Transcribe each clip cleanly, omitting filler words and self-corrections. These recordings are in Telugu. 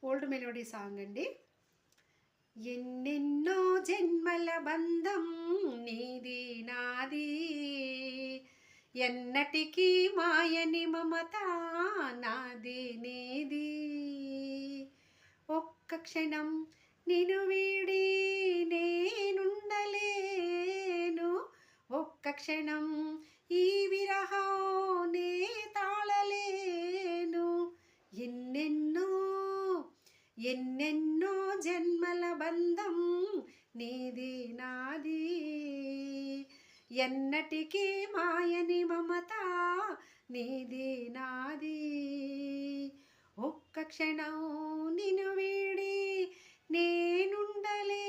ఓల్డ్ మెలోడీ సాంగ్ అండి. ఎన్నెన్నో జన్మల బంధం నీది నాది, ఎన్నటికీ మాయని మమత నాది నీది. ఒక్క క్షణం నిన్ను వీడి నేనుండలేను, ఒక్క క్షణం ఈ విరహం నే తాళలేను. ఎన్నెన్నో ఎన్నెన్నో జన్మల బంధం నీది నాది, ఎన్నటికీ మాయని మమత నీది నాది. ఒక్క క్షణం నిన్ను వీడి నేనుండలేను,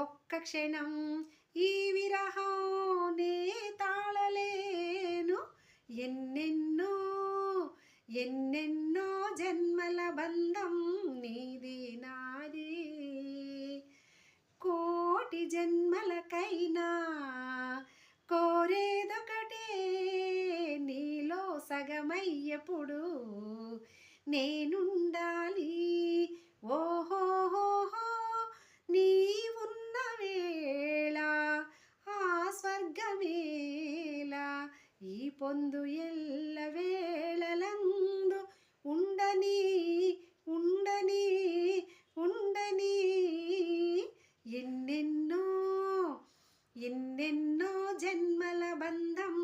ఒక్క క్షణం ఈ విరహం నే తాళలేను. ఎన్నెన్నో ఎన్నెన్నో జన్మల బంధం నీది నాది. కోటి జన్మలకైనా కోరేదొకటే, నీలో సగమయ్యప్పుడు నేనుండాలి. ఓహోహోహో నీవున్న వేళ ఆ స్వర్గమేలా, ఈ పొందు ఎల్ల వేళలందు ఉండని ఉండని ఉండని. ఎన్నెన్నో ఎన్నెన్నో జన్మల బంధం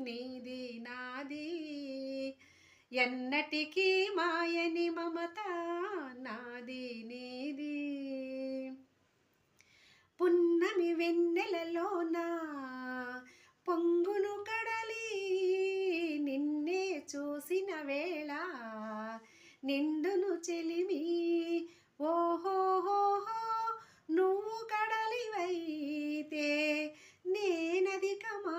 నీది నాది, ఎన్నటికీ మాయని మమత నాది నీది. పున్నమి వెన్నెలలోన పొంగును కడలి, నిన్నే చూసిన వేళ నిండును చెలిమి. ఓహోహోహో నువ్వు కడలివైతే నేనధికమాడి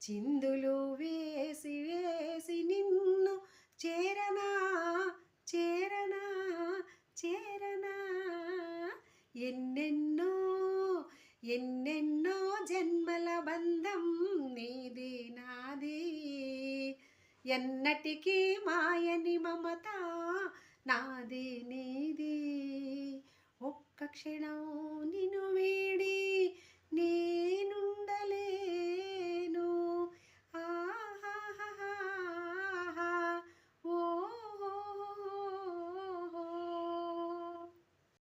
చిందులు వేసి వేసి నిన్ను చేరనా చేరనా చేరనా. ఎన్నెన్నో ఎన్నెన్నో జన్మల బంధం నీది నాది, ఎన్నటికీ మాయని మమత నాది నీది. ఒక్క క్షణం నిన్ను